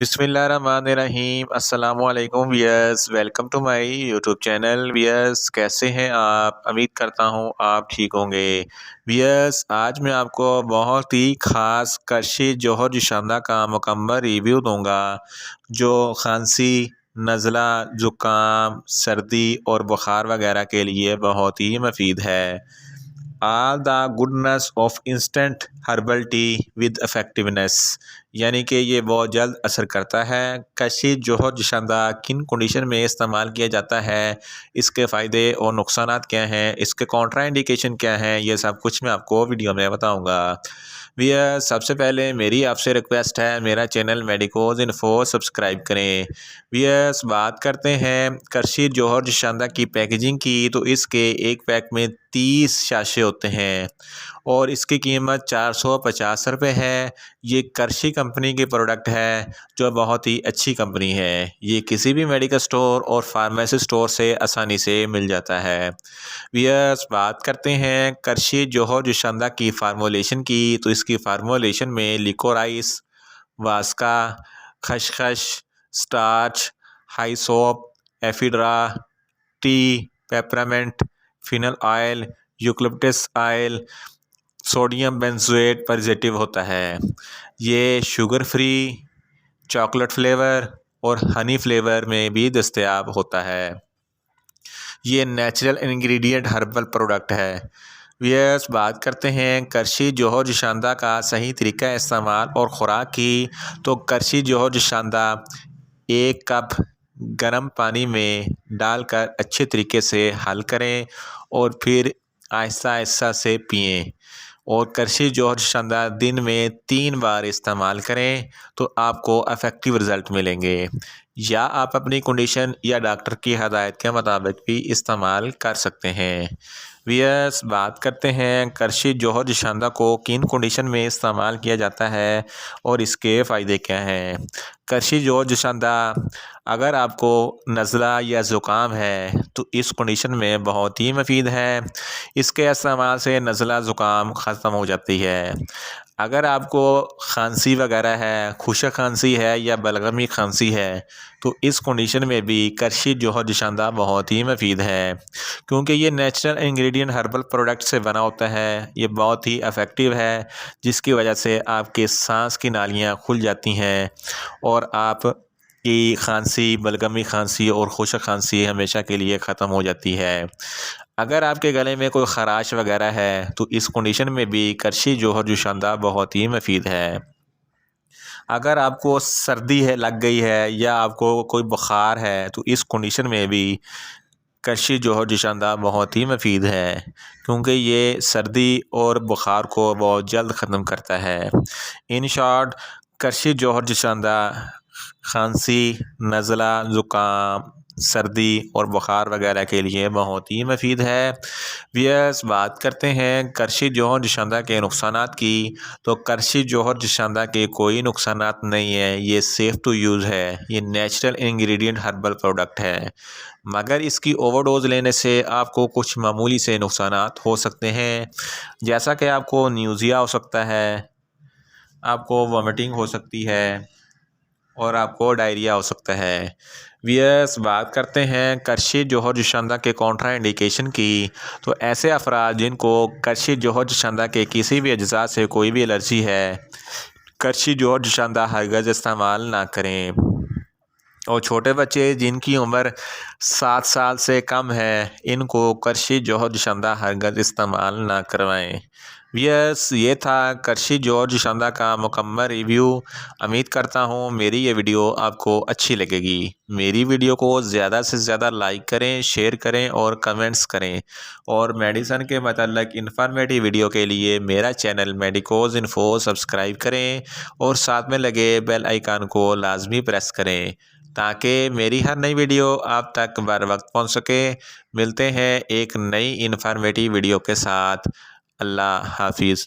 बिस्मिल्लाहिर्रहमानिर्रहीम अस्सलामुअलैकुम viewers, welcome to my YouTube channel. Viewers, कैसे हैं आप? उम्मीद करता हूं आप ठीक होंगे। वियर्स, आज मैं आपको बहुत ही ख़ास करशी जोहर जुशांदा का मुकम्मल रिव्यू दूंगा जो खांसी, नज़ला, ज़ुकाम, सर्दी और बुखार वगैरह के लिए बहुत ही मुफीद है। All the goodness of instant herbal tea with effectiveness, यानी कि ये बहुत जल्द असर करता है। कशी जोहर जुशांदा किन कंडीशन में इस्तेमाल किया जाता है, इसके फ़ायदे और नुकसानात क्या हैं, इसके कॉन्ट्रा इंडिकेशन क्या हैं, ये सब कुछ मैं आपको वीडियो में बताऊंगा। भैया, सबसे पहले मेरी आपसे रिक्वेस्ट है, मेरा चैनल मेडिकोज इन्फो सब्सक्राइब करें। भैया, बात करते हैं करशी जोहर जुशांदा की पैकेजिंग की, तो इसके एक पैक में 30 शाशे होते हैं और इसकी कीमत 450 रुपये है। ये करशी कंपनी की प्रोडक्ट है जो बहुत ही अच्छी कंपनी है। ये किसी भी मेडिकल स्टोर और फार्मेसी स्टोर से आसानी से मिल जाता है। वियर्स, बात करते हैं करशी जोहर जुशांदा की फार्मूलेशन की, तो इसकी फार्मूलेशन में लिकोराइस, वास्का, खसखस, starch, hyssop, ephedra, tea, peppermint, fennel oil, eucalyptus oil, sodium benzoate preservative होता है। ये शुगर फ्री, चॉकलेट फ्लेवर और हनी फ्लेवर में भी दस्तयाब होता है। ये नेचुरल इंग्रेडिएंट हर्बल प्रोडक्ट है। वियर्स, बात करते हैं करशी जोहर जुशांदा का सही तरीका इस्तेमाल और ख़ुराक की, तो करशी जोहर जुशांदा 1 कप गर्म पानी में डालकर अच्छे तरीके से हल करें और फिर आहिस्ता आहिस्ता से पिएं। और करशी जोहर जुशांदा दिन में 3 बार इस्तेमाल करें तो आपको इफ़ेक्टिव रिज़ल्ट मिलेंगे, या आप अपनी कंडीशन या डॉक्टर की हदायत के मुताबिक भी इस्तेमाल कर सकते हैं। वियर्स, बात करते हैं करशी जोहर जुशांदा को किन कंडीशन में इस्तेमाल किया जाता है और इसके फ़ायदे क्या हैं। करशी जोहर जुशांदा, अगर आपको नज़ला या ज़ुकाम है तो इस कंडीशन में बहुत ही मुफीद है। इसके इस्तेमाल से नज़ला ज़ुकाम ख़त्म हो जाती है। अगर आपको खांसी वगैरह है, खुशक खांसी है या बलगमी खांसी है, तो इस कंडीशन में भी करशी जोहर जुशांदा बहुत ही मुफीद है, क्योंकि ये नेचुरल इंग्रेडिएंट हर्बल प्रोडक्ट से बना होता है। ये बहुत ही इफ़ेक्टिव है, जिसकी वजह से आपके सांस की नालियाँ खुल जाती हैं और आप की खांसी, बलगमी खांसी और खुशक खांसी हमेशा के लिए ख़त्म हो जाती है। अगर आपके गले में कोई ख़राश वगैरह है तो इस कंडीशन में भी करशी जोहर जुशांदा बहुत ही मुफीद है। अगर आपको सर्दी है लग गई है या आपको कोई बुखार है तो इस कंडीशन में भी करशी जोहर जुशांदा बहुत ही मुफीद है, क्योंकि ये सर्दी और बुखार को बहुत जल्द ख़त्म करता है। इन शॉर्ट, करशी जोहर जुशांदा खांसी, नज़ला, ज़ुकाम, सर्दी और बुखार वगैरह के लिए बहुत ही मुफीद है। वियर्स, बात करते हैं करशी जोहर जुशांदा के नुकसानात की, तो करशी जोहर जुशांदा के कोई नुकसानात नहीं है। ये सेफ़ टू यूज़ है। ये नेचुरल इंग्रेडिएंट हर्बल प्रोडक्ट है, मगर इसकी ओवरडोज लेने से आपको कुछ मामूली से नुकसानात हो सकते हैं, जैसा कि आपको न्यूज़िया हो सकता है, आपको वॉमिटिंग हो सकती है और आपको डायरिया हो सकता है। वियर्स, बात करते हैं करशी जोहर जुशांदा के कॉन्ट्रा इंडिकेशन की, तो ऐसे अफराद जिनको करशी जोहर जुशांदा के किसी भी अज्जा से कोई भी एलर्जी है, करशी जोहर जुशांदा हरगिज़ इस्तेमाल ना करें। और छोटे बच्चे जिनकी उम्र 7 साल से कम है, इनको करशी जोहर जुशांदा हरगिज़ इस्तेमाल ना करवाएं। यस, ये था करशी जोहर जुशांदा का मुकम्मल रिव्यू। उम्मीद करता हूँ मेरी ये वीडियो आपको अच्छी लगेगी। मेरी वीडियो को ज़्यादा से ज़्यादा लाइक करें, शेयर करें और कमेंट्स करें। और मेडिसन के मतलब इन्फॉर्मेटिव वीडियो के लिए मेरा चैनल मेडिकोज इन्फो सब्सक्राइब करें और साथ में लगे बेल आइकन को लाजमी प्रेस करें, ताकि मेरी हर नई वीडियो आप तक बर वक्त पहुँच सके। मिलते हैं एक नई इन्फॉर्मेटिव वीडियो के साथ। अल्लाह हाफिज़।